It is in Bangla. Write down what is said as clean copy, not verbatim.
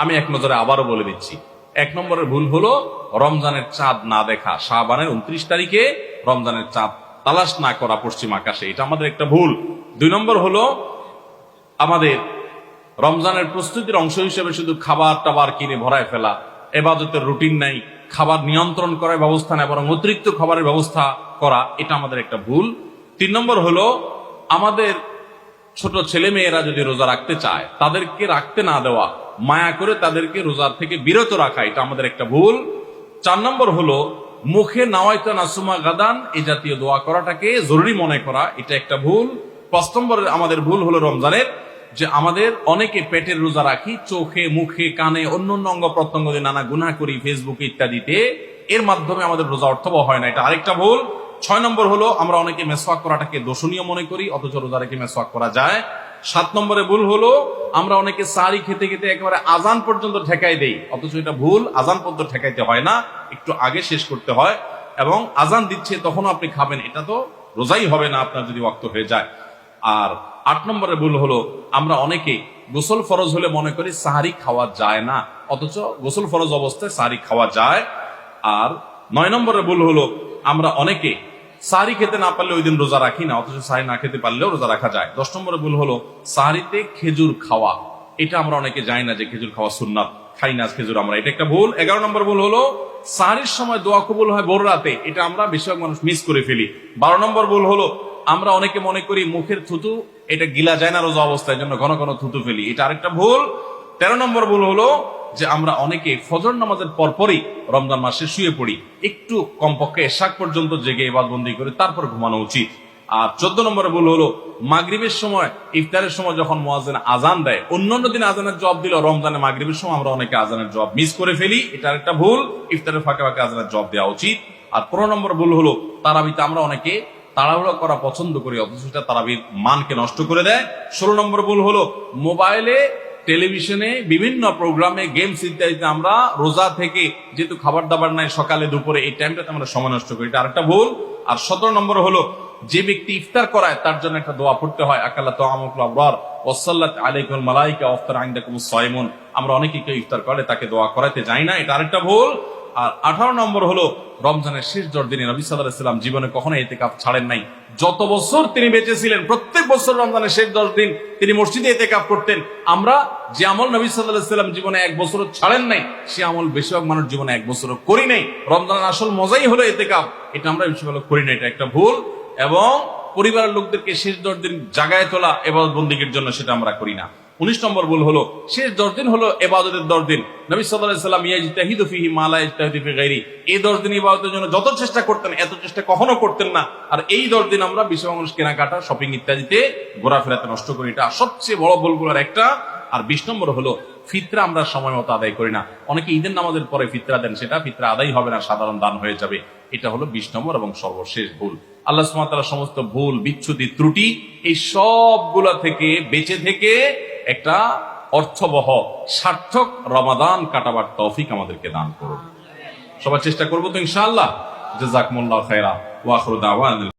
আমি এক নজরে আবারও বলে দিচ্ছি। 1 নম্বরের ভুল হলো রমজানের চাঁদ না দেখা, শাবানের 29 তারিখে রমজানের চাঁদ তালাশ না করা পশ্চিম আকাশে, এটা আমাদের একটা ভুল। 2 নম্বর হলো আমাদের রমজানের প্রস্তুতির অংশ হিসেবে শুধু খাবার টাবার কিনে ভরায় ফেলা, ইবাদতের রুটিন নাই, খাবার নিয়ন্ত্রণ করার ব্যবস্থা নেই, বরং অতিরিক্ত খাবারের ব্যবস্থা করা, এটা আমাদের একটা ভুল। 3 নম্বর হলো আমাদের ছোট ছেলে মেয়েরা যদি রোজা রাখতে চায় তাদেরকে রাখতে না দেওয়া, মায়া করে তাদেরকে রোজার থেকে বিরত রাখা, এটা আমাদের একটা ভুল। 4 নম্বর হলো মুখে নাওয়াইতা নাসুমা গাদান এই জাতীয় দোয়া করাটাকে জরুরি মনে করা, এটা একটা ভুল। 5 নম্বরের আমাদের ভুল হলো রমজানের যে আমাদের অনেকে পেটের রোজা রাখি, চোখে মুখে কানে অন্য অঙ্গ প্রত্যঙ্গ দিয়ে নানা গুনাহ করি ফেসবুকে ইত্যাদিতে, এর মাধ্যমে আমাদের রোজা অর্থবহ হয় না, এটা আরেকটা ভুল। 6 নম্বর হলো আমরা অনেকে মেসওয়াক করাটাকে দোষণীয় মনে করি, অথচ রোজা রেখে মেসওয়াক করা যায়। 7 নম্বরে ভুল হলো আমরা অনেকে সারি খেতে খেতে একেবারে আজান পর্যন্ত ঠেকাই দেই, অথচ এটা ভুল, আজান পর্যন্ত ঠেকাইতে হয় না, একটু আগে শেষ করতে হয়, এবং আজান দিচ্ছে তখনও আপনি খাবেন, এটা তো রোজাই হবে না আপনার যদি ওয়াক্ত হয়ে যায়। আর 8 নম্বরে ভুল হলো আমরা অনেকে গোসল ফরজ হলে মনে করি সাহারি খাওয়া যায় না, অথচ গোসল ফরজ অবস্থায় সাহারি খাওয়া যায়। আর 9 নম্বরে ভুল হলো আমরা অনেকে সাহারি খেতে না পারলে ওই দিন রোজা রাখি না, অথচ সাহারি না খেতে পারলেও রোজা রাখা যায়। 10 নম্বরে ভুল হলো সাহারিতে খেজুর খাওয়া, এটা আমরা অনেকে জানি না যে খেজুর খাওয়া সুন্নাত, খাই না খেজুর আমরা, এটা একটা ভুল। 11 নম্বর ভুল হলো সাহারির সময় দোয়া কবুল হয় ভোর রাতে, এটা আমরা বেশিরভাগ মানুষ মিস করে ফেলি। 12 নম্বর ভুল হলো আমরা অনেকে মনে করি মুখের থুতু এটা গিলা যায় না রোজা অবস্থায়, জন্য ঘন ঘন থুতু ফেলি, এটা আরেকটা ভুল। 13 নম্বর ভুল হলো যে আমরা অনেকে ফজর নামাজের পরপরই রমজান মাসে শুয়ে পড়ি, একটু কমপক্ষে এশাক পর্যন্ত জেগে ইবাদতবন্দি করে তারপর ঘুমানো উচিত। আর 14 নম্বরে ভুল হলো মাগরিবের সময় ইফতারের সময় যখন মুয়াজ্জিন আজান দেয়, অন্যান্য দিন আজানের জবাব দিল, রমজানে মাগরিবের সময় আমরা অনেকে আজানের জবাব মিস করে ফেলি, এটা একটা ভুল, ইফতারের ফাঁকে ফাঁকে আজানের জবাব দেওয়া উচিত। আর 15 নম্বর ভুল হলো তারাবিতে আমরা অনেকে তাড়াহুড়া করা পছন্দ করি, অথচ সেটা তারাবির মানকে নষ্ট করে দেয়। 16 নম্বর ভুল হলো মোবাইলে টেলিভিশনে বিভিন্ন প্রোগ্রামে গেমস ইত্যাদিতে আমরা রোজা থেকে যেহেতু খাবার দাবার নাই সকালে দুপুরে এই টাইমটাতে আমরা সময় নষ্ট করি, এটা আরেকটা ভুল। আর 17 নম্বর হলো যে ব্যক্তি ইফতার করায় তার জন্য একটা দোয়া পড়তে হয়, আকালা তাআমুকুল আবরার ওয়াসাল্লাত আলাইকুল মালাইকা ওয়াফতার ইনদাকুমুস সাইমুন, আমরা অনেকে কেউ ইফতার করে তাকে দোয়া করাতে যাই না, এটা আরেকটা ভুল। আর 18 নম্বর হলো রমজানের শেষ 10 দিনে নবী সাল্লাল্লাহু আলাইহি ওয়াসাল্লাম জীবনে কখনো ইতিকাফ ছাড়েন নাই, যত বছর তিনি বেঁচে ছিলেন প্রত্যেক বছর রমজানের শেষ 10 দিন তিনি মসজিদে ইতিকাফ করতেন। আমরা যে আমল নবী সাল্লাল্লাহু আলাইহি ওয়াসাল্লাম জীবনে 1 বছরও ছাড়েন নাই, সে আমল বেশিরভাগ মানুষ জীবনে 1 বছরও করি নাই। রমজানের আসল মজাই হলো ইতিকাফ, এটা আমরা বেশিরভাগ করি না, এটা একটা ভুল। এবং পরিবারের লোকদেরকে শেষ 10 দিন জাগায় তোলা ইবাদত বন্দেগীর জন্য, সেটা আমরা করি না। 19 নম্বর ভুল হলো শেষ 10 দিন হলো ইবাদতের 10 দিন, নবী সাল্লাল্লাহু আলাইহি ওয়াসাল্লাম ইয়াজতাহিদু ফিহি মা লা ইয়াজতাহিদু ফি গায়রি, এই 10 দিন ইবাদতের জন্য যত চেষ্টা করতেন এত চেষ্টা কখনো করতেন না, আর এই 10 দিন আমরা বেশি মানুষ কেনাকাটা শপিং ইত্যাদিতে ঘোরাফেরাতে নষ্ট করি, এটা সবচেয়ে বড় ভুলগুলোর একটা। আর 20 নম্বর হলো ফিতরা আমরা সময় মতো আদায় করি না, অনেকে ঈদের নামাজের পরে ফিতরা দেন, সেটা ফিতরা আদায় হবে না, সাধারণ দান হয়ে যাবে, এটা হলো 20 নম্বর এবং সর্বশেষ ভুল। আল্লাহ সুবহানাহু ওয়া তাআলা সমস্ত ভুল বিচ্যুতি ত্রুটি এই সবগুলা থেকে বেঁচে থেকে একটা অর্থবহ সার্থক রমাদান কাটাবার তৌফিক আমাদেরকে দান করুন। সবাই চেষ্টা করবো তো ইনশাআল্লাহ। জাযাকুমুল্লাহু খায়রা ওয়া আখিরু দাওয়ানা।